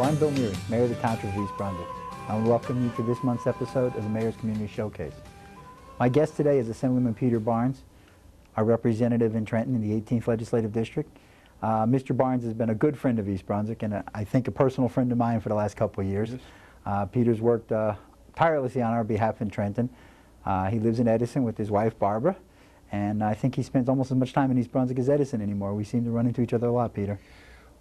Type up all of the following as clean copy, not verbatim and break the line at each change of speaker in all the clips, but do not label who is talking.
I'm Bill Neary, Mayor of the Township of East Brunswick. I want to welcome you to this month's episode of the Mayor's Community Showcase. My guest today is Assemblyman Peter Barnes, our representative in Trenton in the 18th Legislative District. Mr. Barnes has been a good friend of East Brunswick and I think a personal friend of mine for the last couple of years. Peter's worked tirelessly on our behalf in Trenton. He lives in Edison with his wife Barbara, and I think he spends almost as much time in East Brunswick as Edison anymore. We seem to run into each other a lot, Peter.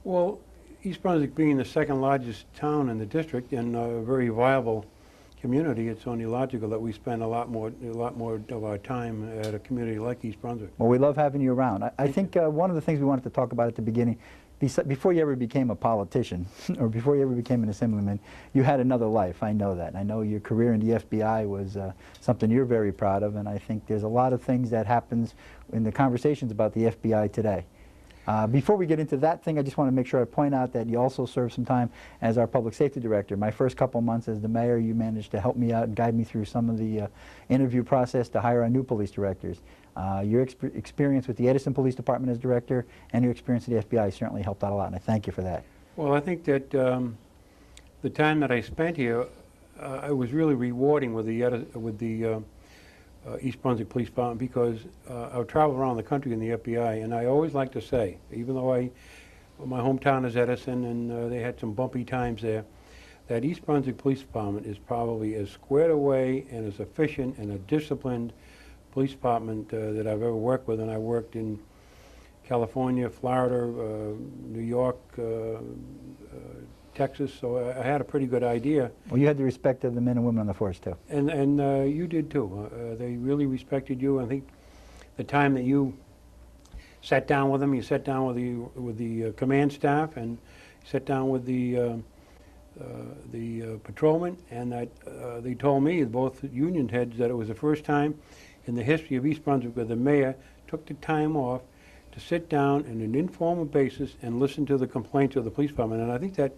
Well, East Brunswick being the second largest town in the district and a very viable community, it's only logical that we spend a lot more of our time at a community like East Brunswick.
Well, we love having you around. I think one of the things we wanted to talk about at the beginning, before you ever became a politician or before you ever became an assemblyman, you had another life. I know that. I know your career in the FBI was something you're very proud of, and I think there's a lot of things that happens in the conversations about the FBI today. Before we get into that thing, I just want to make sure I point out that you also served some time as our public safety director. My first couple months as the mayor, you managed to help me out and guide me through some of the interview process to hire our new police directors. Your experience with the Edison Police Department as director and your experience at the FBI certainly helped out a lot, and I thank you for that.
Well, I think that the time that I spent here, it was really rewarding with the East Brunswick Police Department, because I would travel around the country in the FBI, and I always like to say, even though my hometown is Edison and they had some bumpy times there, that East Brunswick Police Department is probably as squared away and as efficient and a disciplined police department that I've ever worked with. And I worked in California, Florida, New York, Texas, so I had a pretty good idea.
Well, you had the respect of the men and women on the force, too.
And you did, too. They really respected you. I think the time that you sat down with them, you sat down with the command staff, and you sat down with the patrolmen, and that they told me, both union heads, that it was the first time in the history of East Brunswick where the mayor took the time off to sit down on an informal basis and listen to the complaints of the police department. And I think that,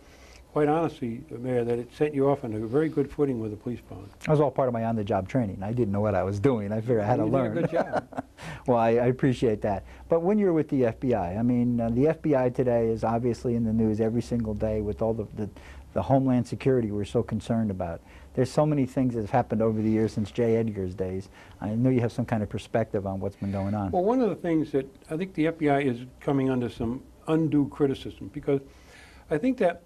quite honestly, Mayor, that it set you off on a very good footing with the police department.
That was all part of my on-the-job training. I didn't know what I was doing. I figured I had to learn.
You did a good job.
Well, I appreciate that. But when you're with the FBI, I mean, the FBI today is obviously in the news every single day with all the homeland security we're so concerned about. There's so many things that have happened over the years since J. Edgar's days. I know you have some kind of perspective on what's been going on.
Well, one of the things that I think the FBI is coming under some undue criticism, because I think that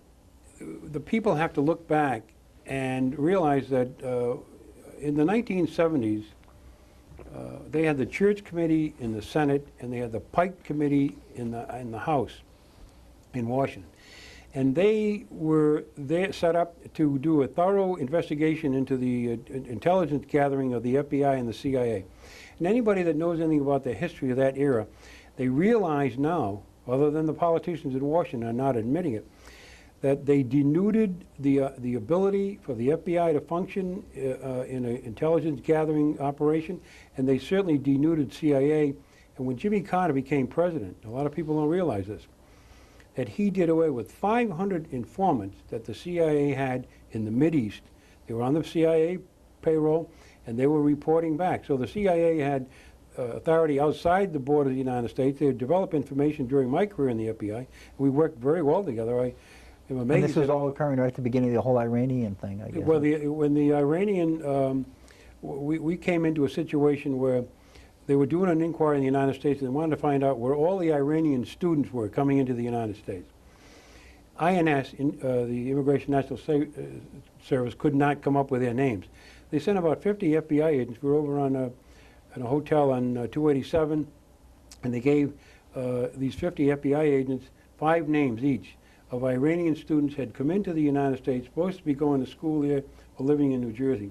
the people have to look back and realize that in the 1970s, they had the Church Committee in the Senate, and they had the Pike Committee in the House in Washington. And they were set up to do a thorough investigation into the intelligence gathering of the FBI and the CIA. And anybody that knows anything about the history of that era, they realize now, other than the politicians in Washington are not admitting it, that they denuded the ability for the FBI to function in an intelligence gathering operation, and they certainly denuded CIA. And when Jimmy Carter became president, a lot of people don't realize this, that he did away with 500 informants that the CIA had in the Mideast. They were on the CIA payroll, and they were reporting back. So the CIA had authority outside the border of the United States. They developed information during my career in the FBI. We worked very well together. I'm amazed.
And this was all occurring right at the beginning of the whole Iranian thing, I guess.
Well, when the Iranian, we came into a situation where they were doing an inquiry in the United States, and they wanted to find out where all the Iranian students were coming into the United States. INS, the Immigration National Service, could not come up with their names. They sent about 50 FBI agents. We were over on a hotel on 287, and they gave these 50 FBI agents 5 names each of Iranian students had come into the United States, supposed to be going to school there or living in New Jersey.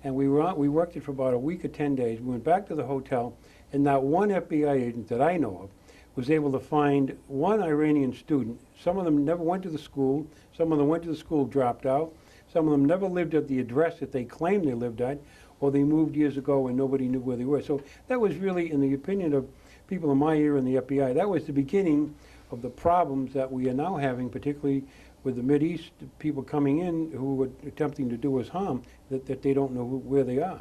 And we worked it for about a week or 10 days. We went back to the hotel, and not one FBI agent that I know of was able to find one Iranian student. Some of them never went to the school. Some of them went to the school, dropped out. Some of them never lived at the address that they claimed they lived at, or they moved years ago and nobody knew where they were. So that was really, in the opinion of people in my era in the FBI, that was the beginning of the problems that we are now having, particularly with the Mideast people coming in who were attempting to do us harm, that they don't know where they are.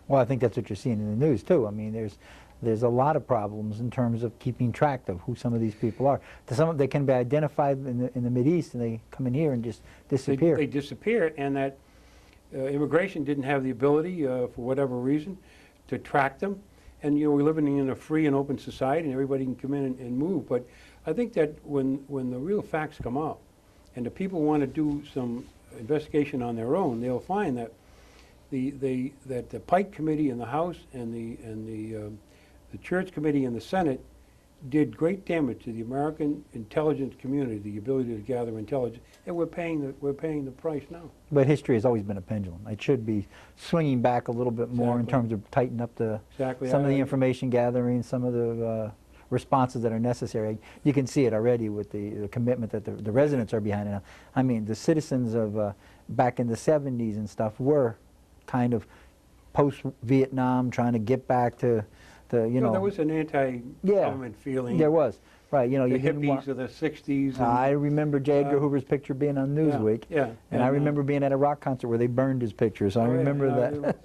Well, I think that's what you're seeing in the news, too. I mean, there's there's a lot of problems in terms of keeping track of who some of these people are. They can be identified in the Mideast, and they come in here and just disappear.
They disappear, and that immigration didn't have the ability, for whatever reason, to track them. And we're living in a free and open society, and everybody can come in and move. But I think that when the real facts come out, and the people want to do some investigation on their own, they'll find that the Pike Committee in the House and the Church Committee in the Senate did great damage to the American intelligence community, the ability to gather intelligence, and we're paying the price now.
But history has always been a pendulum. It should be swinging back a little bit more in terms of tightening up some of the information gathering, some of the responses that are necessary. You can see it already with the commitment that the residents are behind it now. I mean, the citizens of back in the 70s and stuff were kind of post-Vietnam, trying to get back to the,
there was an anti-government feeling.
There was. Right,
the hippies of the 60s.
I remember J. Edgar Hoover's picture being on Newsweek.
Yeah.
And I remember being at a rock concert where they burned his picture, so I remember that.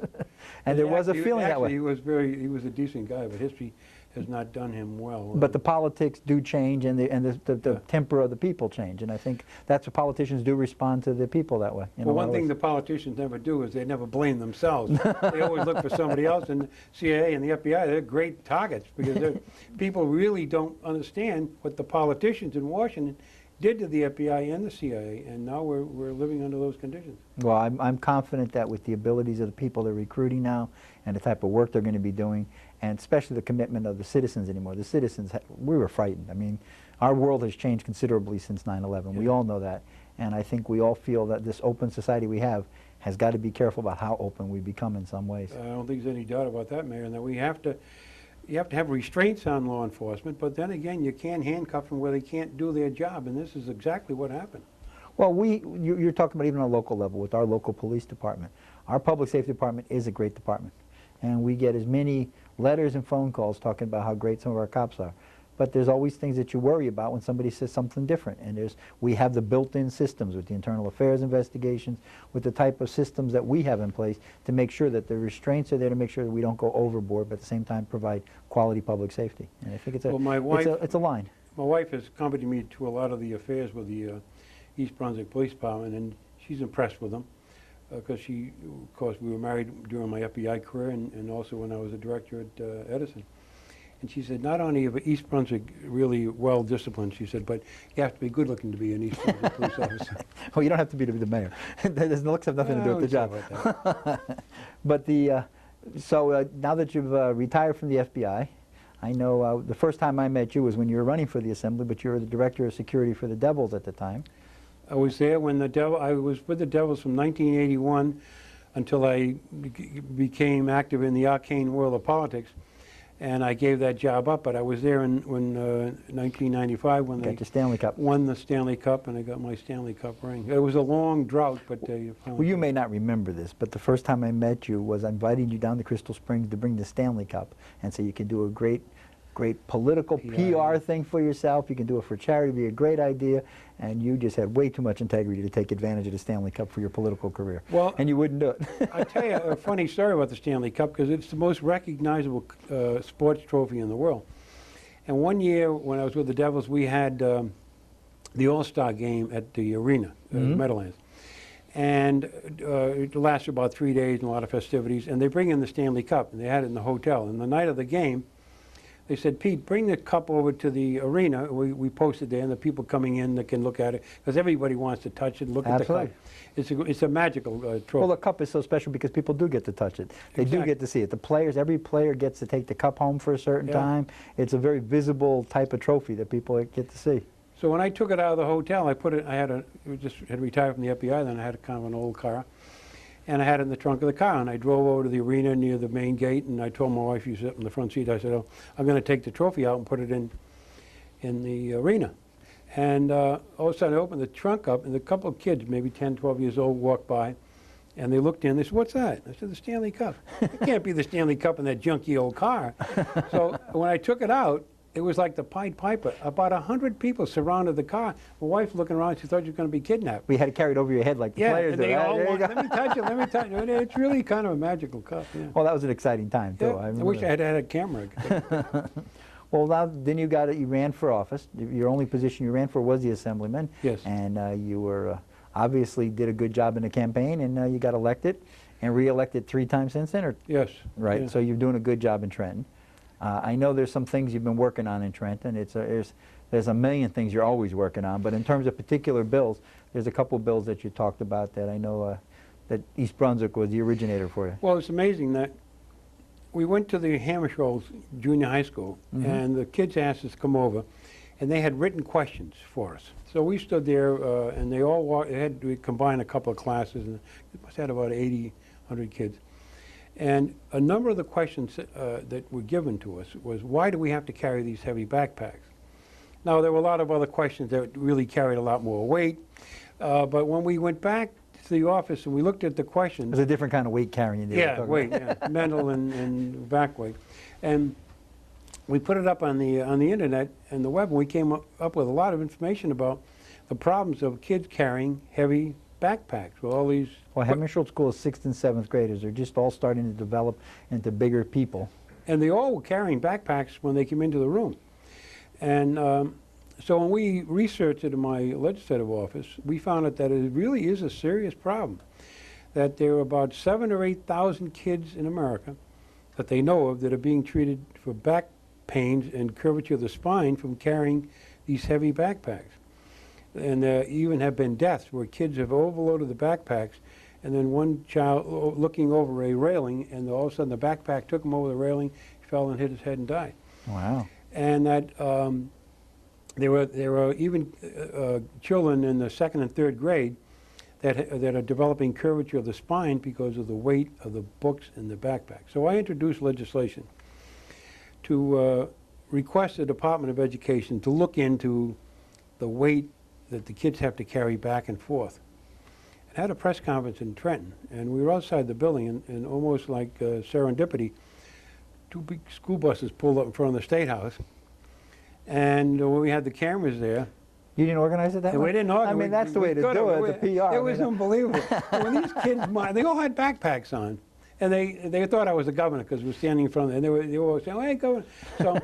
And there was a feeling that way.
He was a decent guy, but history has not done him well.
But the politics do change, and the temper of the people change, and I think that's what politicians do, respond to the people that way.
Well, one thing the politicians never do is they never blame themselves. They always look for somebody else, and the CIA and the FBI, they're great targets, because people really don't understand what the politicians in Washington did to the FBI and the CIA, and now we're living under those conditions.
Well, I'm confident that with the abilities of the people they're recruiting now, and the type of work they're going to be doing, and especially the commitment of the citizens anymore. The citizens, we were frightened. I mean, our world has changed considerably since 9/11. We all know that. And I think we all feel that this open society we have has got to be careful about how open we become in some ways.
I don't think there's any doubt about that, Mayor, and that you have to have restraints on law enforcement, but then again, you can't handcuff them where they can't do their job, and this is exactly what happened.
Well, you're talking about even on a local level with our local police department. Our public safety department is a great department, and we get as many letters and phone calls talking about how great some of our cops are. But there's always things that you worry about when somebody says something different. And we have the built-in systems with the internal affairs investigations, with the type of systems that we have in place to make sure that the restraints are there to make sure that we don't go overboard, but at the same time provide quality public safety. And I think it's a line.
My wife has accompanied me to a lot of the affairs with the East Brunswick Police Department, and she's impressed with them. Because of course, we were married during my FBI career, and also when I was a director at Edison. And she said, not only is East Brunswick really well disciplined, she said, but you have to be good looking to be an East Brunswick police officer.
Well, you don't have to be the mayor. The looks have nothing to do with the job. But now that you've retired from the FBI, I know the first time I met you was when you were running for the Assembly, but you were the director of security for the Devils at the time.
I was there when I was with the Devils from 1981 until I became active in the arcane world of politics, and I gave that job up. But I was there in 1995 when they
Stanley Cup.
Won the Stanley Cup, and I got my Stanley Cup ring. It was a long drought, but
well, you may not remember this, but the first time I met you was inviting you down to Crystal Springs to bring the Stanley Cup, and so you could do a great political PR thing for yourself. You can do it for charity. It'd be a great idea. And you just had way too much integrity to take advantage of the Stanley Cup for your political career. Well, and you wouldn't do it.
I'll tell you a funny story about the Stanley Cup, because it's the most recognizable sports trophy in the world. And one year when I was with the Devils, we had the All-Star game at the arena, Meadowlands. And it lasted about 3 days and a lot of festivities. And they bring in the Stanley Cup, and they had it in the hotel. And the night of the game, they said, Pete, bring the cup over to the arena. We posted there, and the people coming in that can look at it, because everybody wants to touch it and look at the cup. It's a magical trophy.
Well, the cup is so special because people do get to touch it. They do get to see it. The players, every player gets to take the cup home for a certain time. It's a very visible type of trophy that people get to see.
So when I took it out of the hotel, I just had retired from the FBI, then I had kind of an old car. And I had it in the trunk of the car, and I drove over to the arena near the main gate, and I told my wife, she sat in the front seat, I said, oh, I'm going to take the trophy out and put it in the arena. And all of a sudden I opened the trunk up, and a couple of kids, maybe 10, 12 years old, walked by, and they looked in, they said, what's that? I said, the Stanley Cup. It can't be the Stanley Cup in that junky old car. So when I took it out, it was like the Pied Piper. About 100 people surrounded the car. My wife looking around, she thought she was going to be kidnapped.
We had it carried over your head like the
Yeah,
players
and
do.
they
Right?
all
There you
want,
go.
let me touch it, let me touch it. It's really kind of a magical cup, yeah.
Well, that was an exciting time, too.
Yeah, I wish I had had a camera.
Well, now, then you ran for office. Your only position you ran for was the Assemblyman.
Yes.
And you were, obviously did a good job in the campaign, and you got elected and re-elected 3 times since then? Or,
Yes.
right,
yeah.
so you're doing a good job in Trenton. I know there's some things you've been working on in Trenton. There's a million things you're always working on, but in terms of particular bills, there's a couple of bills that you talked about that I know that East Brunswick was the originator for you.
Well, it's amazing that we went to the Hammershoals Junior High School, and the kids asked us to come over, and they had written questions for us. So we stood there, and they all we combined a couple of classes, and it must have had about 80, 100 kids. And a number of the questions that were given to us was, why do we have to carry these heavy backpacks? Now, there were a lot of other questions that really carried a lot more weight, but when we went back to the office and we looked at the questions...
There's a different kind of weight carrying.
Yeah, weight, yeah, mental and back weight. And we put it up on the internet and the web, and we came up with a lot of information about the problems of kids carrying heavy backpacks with all these...
Well, Hammersholt School is 6th and 7th graders. They're just all starting to develop into bigger people.
And they all were carrying backpacks when they came into the room. And so when we researched it in my legislative office, we found out that it really is a serious problem. That there are about 7,000 or 8,000 kids in America that they know of that are being treated for back pains and curvature of the spine from carrying these heavy backpacks. And there even have been deaths where kids have overloaded the backpacks, and then one child looking over a railing, and all of a sudden the backpack took him over the railing, he fell and hit his head and died.
Wow.
And that there were even children in the 2nd and 3rd grade that are developing curvature of the spine because of the weight of the books in the backpack. So I introduced legislation to request the Department of Education to look into the weight that the kids have to carry back and forth. I had a press conference in Trenton, and we were outside the building, and almost like serendipity, 2 big school buses pulled up in front of the State House, and when we had the cameras there...
You didn't organize it that
and
way?
we didn't organize
I mean, that's the way to do it, the PR.
It was unbelievable. When these kids, they all had backpacks on, and they thought I was the governor because we were standing in front of them, and they were all saying, hey, governor. So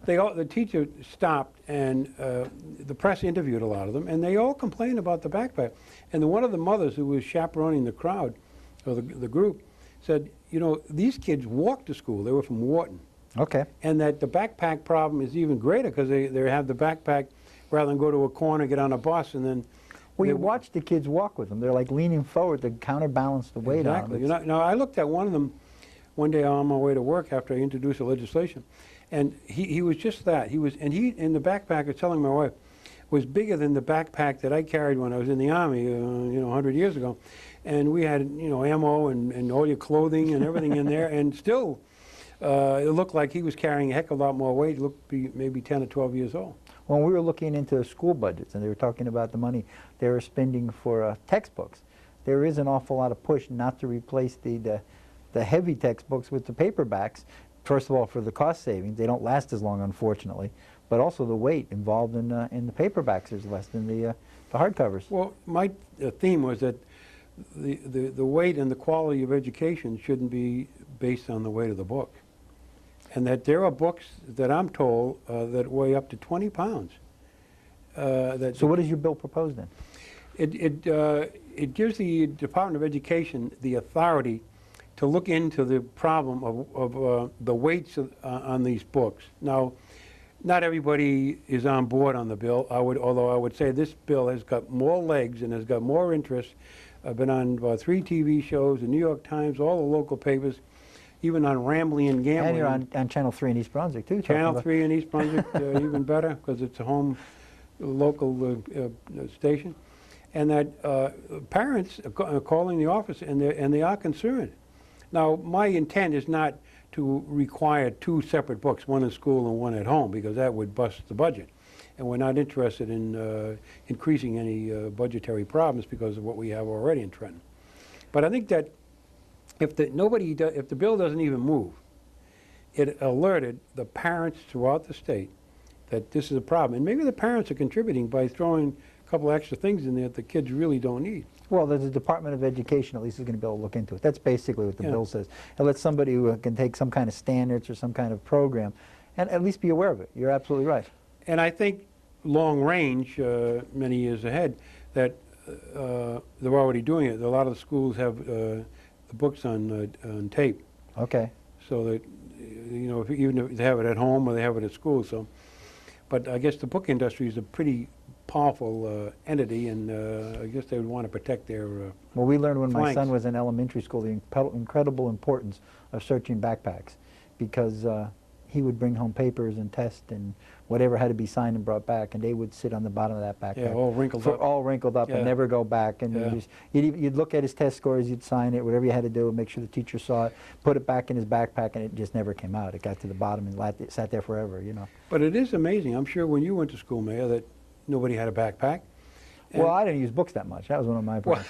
the teacher stopped, and the press interviewed a lot of them, and they all complained about the backpack. And one of the mothers who was chaperoning the crowd, or the group, said, you know, these kids walk to school. They were from Wharton.
Okay.
And that the backpack problem is even greater because they have the backpack rather than go to a corner, get on a bus, and then...
Well, you watch the kids walk with them. They're like leaning forward to counterbalance the weight on them.
Exactly. Now, I looked at one of them one day on my way to work after I introduced the legislation, and he was just that. He in the backpack, I was telling my wife, was bigger than the backpack that I carried when I was in the Army, 100 years ago. And we had, ammo and all your clothing and everything in there, and still it looked like he was carrying a heck of a lot more weight. He looked maybe 10 or 12 years old.
When we were looking into school budgets and they were talking about the money they were spending for textbooks, there is an awful lot of push not to replace the heavy textbooks with the paperbacks. First of all, for the cost savings, they don't last as long, unfortunately, but also the weight involved in the paperbacks is less than the hardcovers.
Well, my theme was that the weight and the quality of education shouldn't be based on the weight of the book. And that there are books that I'm told that weigh up to 20 pounds.
So what does your bill propose then?
It gives the Department of Education the authority to look into the problem of the weights on these books. Now, not everybody is on board on the bill, although I would say this bill has got more legs and has got more interest. I've been on about 3 TV shows, the New York Times, all the local papers, even on Rambling and Gambling.
And you're on Channel 3 in East Brunswick, too.
Channel 3 in East Brunswick, even better, because it's a home local station. And that parents are calling the office, and they are concerned. Now, my intent is not to require 2 separate books, one in school and one at home, because that would bust the budget. And we're not interested in increasing any budgetary problems because of what we have already in Trenton. But I think that if the bill doesn't even move, it alerted the parents throughout the state that this is a problem. And maybe the parents are contributing by throwing a couple extra things in there that the kids really don't need.
Well, the Department of Education at least is going to be able to look into it. That's basically what the
Yeah.
bill says. It lets somebody who can take some kind of standards or some kind of program and at least be aware of it. You're absolutely right.
And I think long range, many years ahead, that they're already doing it. A lot of the schools have the books on tape,
Okay.
so that even if they have it at home or they have it at school. So, but I guess the book industry is a pretty powerful entity, and I guess they would want to protect their.
Well, we learned when my
flanks.
son was in elementary school the incredible importance of searching backpacks, because he would bring home papers and tests and whatever had to be signed and brought back, and they would sit on the bottom of that backpack.
Yeah, all wrinkled up.
All wrinkled up
Yeah.
and never go back. And
Yeah.
you'd look at his test scores, you'd sign it, whatever you had to do, make sure the teacher saw it, put it back in his backpack, and it just never came out. It got to the bottom and it sat there forever, you know.
But it is amazing. I'm sure when you went to school, Mayor, that nobody had a backpack. And
Well, I didn't use books that much. That was one of my problems.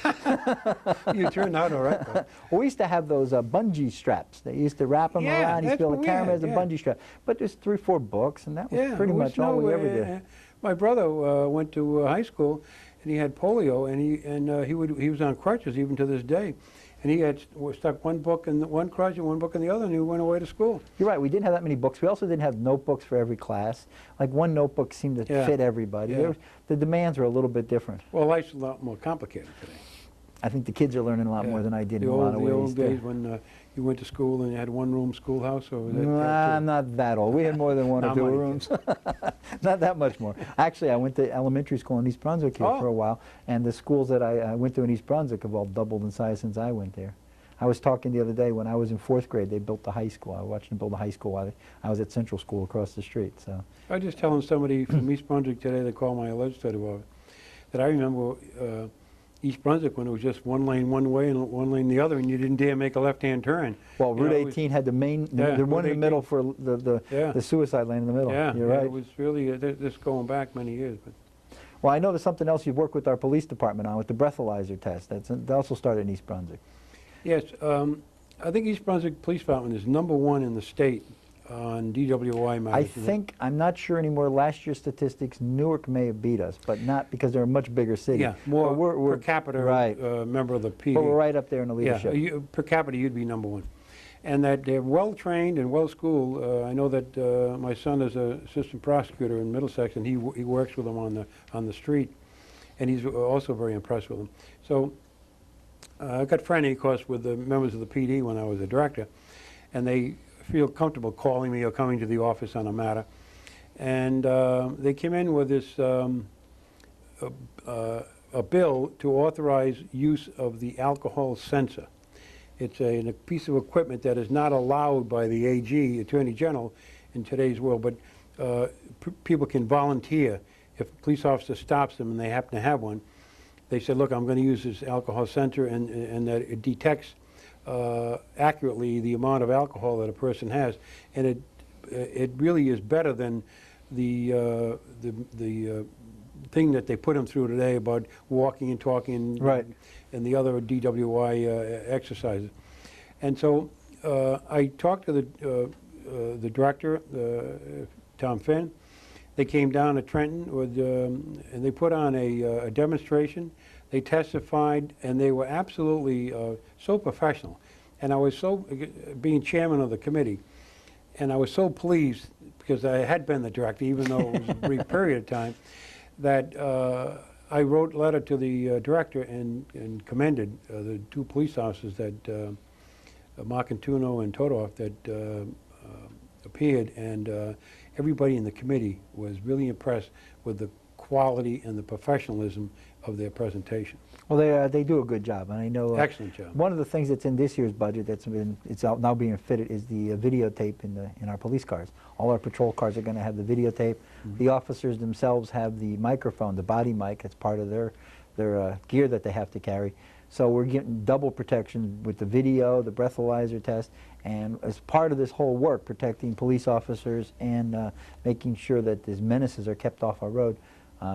you turned out all right, though.
Well, we used to have those bungee straps. They used to wrap them
Yeah,
around. You used to
that's
build
what
a
we
camera
had,
as a
yeah.
bungee strap. But there's 3 or 4 books, and that was pretty
it
much all we ever did.
My brother went to high school, and he had polio, and he was on crutches even to this day, and he had stuck one book in one crutch and one book in the other, and he went away to school.
You're right. We didn't have that many books. We also didn't have notebooks for every class. Like one notebook seemed to
Yeah.
fit everybody.
Yeah.
The demands were a little bit different.
Well, life's a lot more complicated today.
I think the kids are learning a lot more than I did
the
in a lot of
the
ways.
old days when you went to school and you had one-room schoolhouse, or was that
I'm not that old. We had more than one or
No,
2
I'm only
rooms. Not that much more. Actually, I went to elementary school in East Brunswick here
Oh.
for a while, and the schools that I went to in East Brunswick have all doubled in size since I went there. I was talking the other day, when I was in 4th grade, they built the high school. I watched them build a high school while I was at Central School across the street. So,
I was just telling somebody from East Brunswick today, they called my legislative office, that I remember East Brunswick when it was just one lane one way and one lane the other, and you didn't dare make a left-hand turn.
well,
You know,
Route
it was-
18 had the main,
Yeah,
the one
Route
in the middle
18.
for
Yeah.
the suicide lane in the middle.
Yeah,
You're
yeah,
right.
it was really this going back many years. But
Well, I know there's something else you've worked with our police department on, with the breathalyzer test. That also started in East Brunswick.
yes, I think East Brunswick Police Department is #1 in the state on DWI
I
matters.
think, I'm not sure anymore, last year's statistics, Newark may have beat us, but not because they're a much bigger city.
Yeah, more
But we're
per capita
right.
member of the PD.
But we're right up there in the leadership.
Yeah, per capita you'd be #1. And that they're well-trained and well-schooled. I know that my son is an assistant prosecutor in Middlesex, and he works with them on the street, and he's also very impressed with them. So I got friendly, of course, with the members of the PD when I was a director, and they feel comfortable calling me or coming to the office on a matter. And they came in with this a bill to authorize use of the alcohol sensor. It's a piece of equipment that is not allowed by the AG, Attorney General, in today's world, but people can volunteer. If a police officer stops them and they happen to have one, they said, look, I'm going to use this alcohol sensor, and that it detects accurately the amount of alcohol that a person has, and it really is better than the thing that they put them through today about walking and talking
Right.
and the other DWI exercises. And so I talked to the director, Tom Finn. They came down to Trenton and they put on a demonstration. They testified, and they were absolutely so professional. And I was so, being chairman of the committee, and I was so pleased, because I had been the director, even though it was a brief period of time, that I wrote a letter to the director and commended the 2 police officers, that Marcantuno and Todorf, that appeared, and everybody in the committee was really impressed with the quality and the professionalism of their presentation.
Well, they do a good job, and I know
Excellent job.
one of the things that's in this year's budget it's now being fitted is the videotape in our police cars. All our patrol cars are going to have the videotape.
Mm-hmm.
The officers themselves have the microphone, the body mic. It's part of their gear that they have to carry. So we're getting double protection with the video, the breathalyzer test, and as part of this whole work, protecting police officers and making sure that these menaces are kept off our road.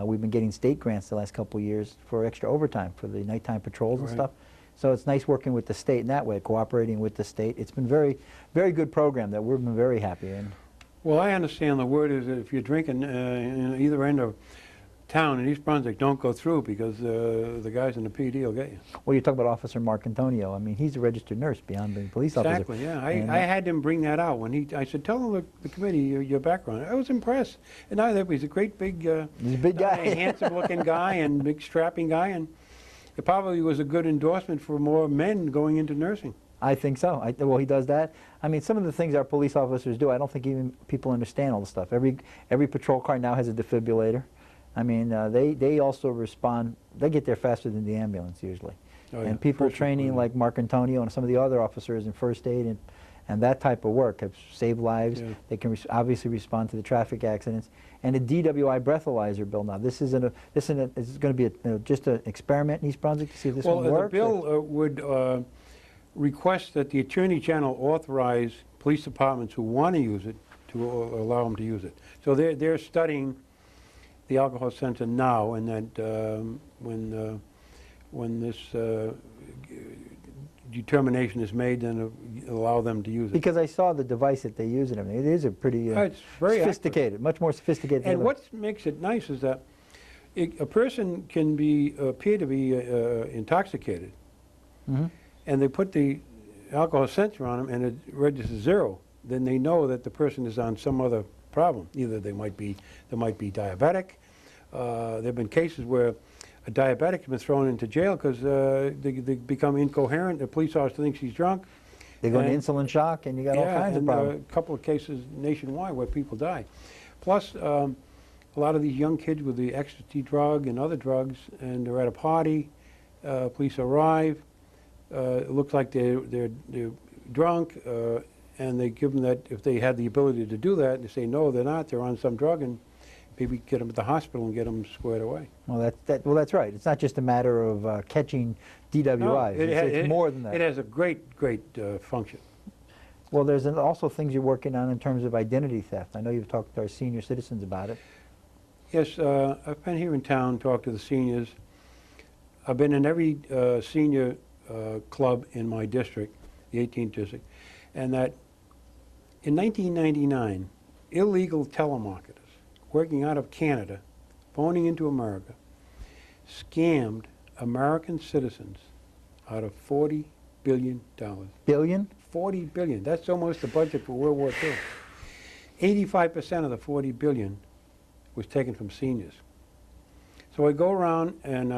We've been getting state grants the last couple of years for extra overtime for the nighttime patrols and
Right.
stuff. So it's nice working with the state in that way, cooperating with the state. It's been very good program that we've been very happy in.
Well, I understand the word is that if you're drinking in either end of town in East Brunswick, don't go through because the guys in the PD will get you.
Well, you talk about Officer Marcantonio. I mean, he's a registered nurse beyond being a police officer.
Exactly, yeah.
And,
I had him bring that out when I said, tell the committee your background. I was impressed. And I thought he's a great big,
he's a big guy.
handsome-looking guy and big strapping guy, and it probably was a good endorsement for more men going into nursing.
I think so. Well, he does that. I mean, some of the things our police officers do, I don't think even people understand all the stuff. Every patrol car now has a defibrillator. I mean, they also respond. They get there faster than the ambulance usually.
Oh, yeah.
And people
First
training
responder.
like Marcantonio and some of the other officers in first aid and that type of work have saved lives.
Yeah.
They can obviously respond to the traffic accidents. And a DWI breathalyzer bill now. This is going to be just an experiment in East Brunswick to see if this one works.
Well, the bill would request that the Attorney General authorize police departments who want to use it to allow them to use it. So they're studying the alcohol sensor now, and that when this determination is made, then it'll allow them to use it.
Because I saw the device that they use and everything. It is a pretty
It's very
sophisticated, much more sophisticated.
And
than
what makes it nice is that a person can appear to be intoxicated,
Mhm.
and they put the alcohol sensor on them, and it registers 0. Then they know that the person is on some other problem. Either they might be diabetic. There have been cases where a diabetic has been thrown into jail because they become incoherent. The police officer thinks he's drunk.
They go into
And-
insulin shock, and you got all kinds of
and
problems.
a couple of cases nationwide where people die. Plus, a lot of these young kids with the ecstasy drug and other drugs, and they're at a party. Police arrive. It looks like they're drunk, and they give them that. If they had the ability to do that, they say no, they're not. They're on some drug, and maybe get them to the hospital and get them squared away.
Well, that's right. It's not just a matter of catching DWIs. It's more than that.
It has a great function.
Well, there's also things you're working on in terms of identity theft. I know you've talked to our senior citizens about it.
Yes, I've been here in town, talked to the seniors. I've been in every senior club in my district, the 18th district, and that in 1999, illegal telemarketers working out of Canada, phoning into America, scammed American citizens out of $40 billion.
Billion?
$40 billion. That's almost the budget for World War II. 85% of the $40 billion was taken from seniors. So I go around, and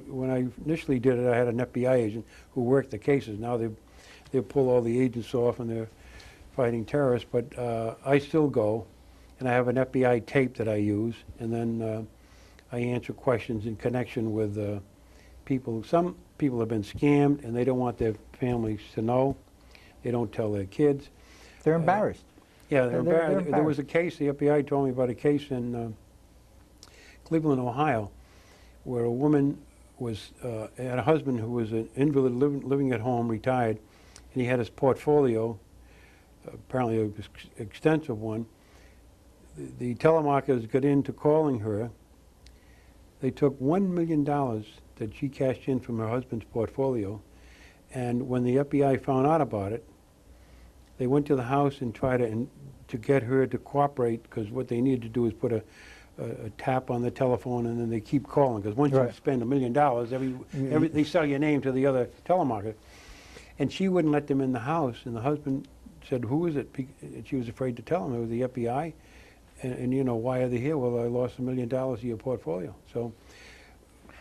when I initially did it, I had an FBI agent who worked the cases. Now they pull all the agents off, and they're fighting terrorists. But I still go, and I have an FBI tape that I use, and then I answer questions in connection with people. Some people have been scammed, and they don't want their families to know. They don't tell their kids.
They're embarrassed.
Yeah,
They're
embarrassed. There was
embarrassed.
a case, the FBI told me about a case in Cleveland, Ohio, where a woman had a husband who was an invalid living at home, retired, and he had his portfolio, apparently an extensive one. The telemarketers got into calling her. They took $1 million that she cashed in from her husband's portfolio, and when the FBI found out about it, they went to the house and tried to get her to cooperate, because what they needed to do is put a tap on the telephone, and then they keep calling, because once
Right.
you spend $1 million, they sell your name to the other telemarketer. And she wouldn't let them in the house, and the husband said, "Who is it?" And she was afraid to tell him. It was the FBI. And you know, why are they here? Well, I lost $1 million of your portfolio. So,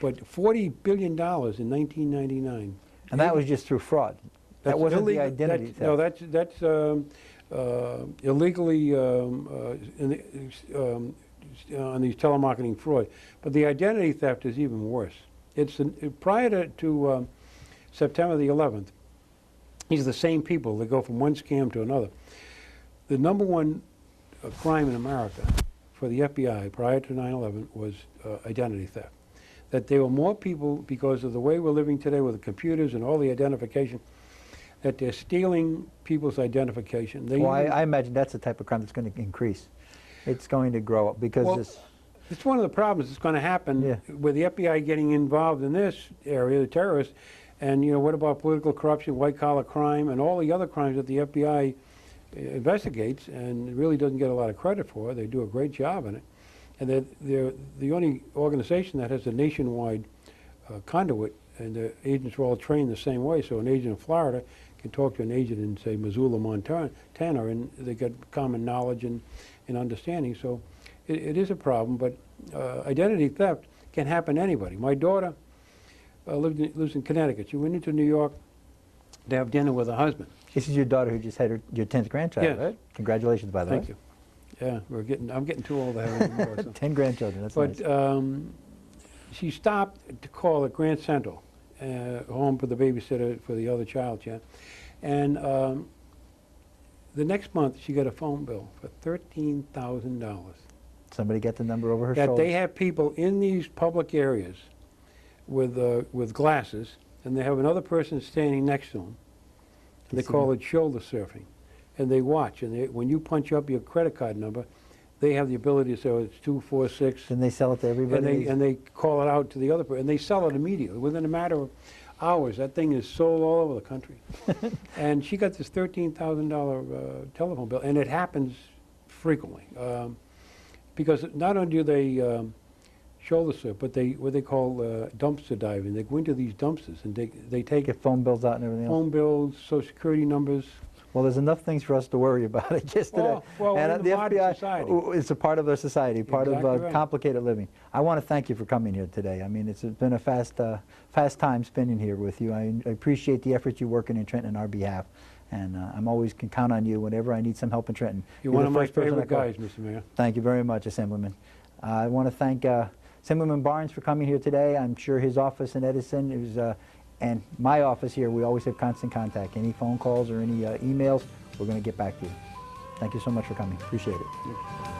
but $40 billion in 1999.
And that was just through fraud. That
That's
wasn't the
illegal.
identity theft.
No, that's illegally on these telemarketing fraud. But the identity theft is even worse. It's prior to September the 11th. These are the same people that go from one scam to another. The number one crime in America for the FBI prior to 9/11 was identity theft. That there were more people, because of the way we're living today with the computers and all the identification, that they're stealing people's identification.
Well, I imagine that's the type of crime that's going to increase. It's going to grow up because
Well,
this.
It's one of the problems that's going to happen
Yeah.
with the FBI getting involved in this area, the terrorists. And, you know, what about political corruption, white-collar crime, and all the other crimes that the FBI investigates and really doesn't get a lot of credit for. They do a great job in it. And they're the only organization that has a nationwide conduit, and the agents are all trained the same way. So an agent in Florida can talk to an agent in, say, Missoula, Montana, and they get common knowledge and understanding. So it is a problem, but identity theft can happen to anybody. My daughter lives in Connecticut. She went into New York to have dinner with her husband.
This is your daughter who just had your 10th grandchild,
Yes.
right? Congratulations, by the way.
Thank you. Yeah, I'm getting too old to have any more. So.
10 grandchildren, that's
But
nice.
she stopped to call at Grand Central, home for the babysitter for the other child, yeah. And the next month, she got a phone bill for $13,000.
Somebody get the number over her
That
shoulder.
they have people in these public areas with glasses, and they have another person standing next to them. They call it shoulder surfing. And they watch, and when you punch up your credit card number, they have the ability to say, oh, it's 246.
Then they sell it to everybody.
And they call it out to the other person, and they sell it immediately. Within a matter of hours, that thing is sold all over the country. And she got this $13,000 telephone bill, and it happens frequently. Because not only do they shoulder surf, but what they call dumpster diving. They go into these dumpsters, and they take
Get phone bills out and everything else.
phone bills, Social Security numbers.
Well, there's enough things for us to worry about, I guess, today.
Well,
and
in the modern society.
It's a part of our society, part
Exactly
of
right.
complicated living. I want to thank you for coming here today. I mean, it's been a fast time spending here with you. I appreciate the effort you're working in Trenton on our behalf, and I'm always can count on you whenever I need some help in Trenton.
You're one
the
of my
first person I
favorite
call.
guys, Mr. Mayor.
Thank you very much, Assemblyman. I want to thank Assemblyman Barnes for coming here today. I'm sure his office in Edison and my office here, we always have constant contact. Any phone calls or any emails, we're going to get back to you. Thank you so much for coming. Appreciate it.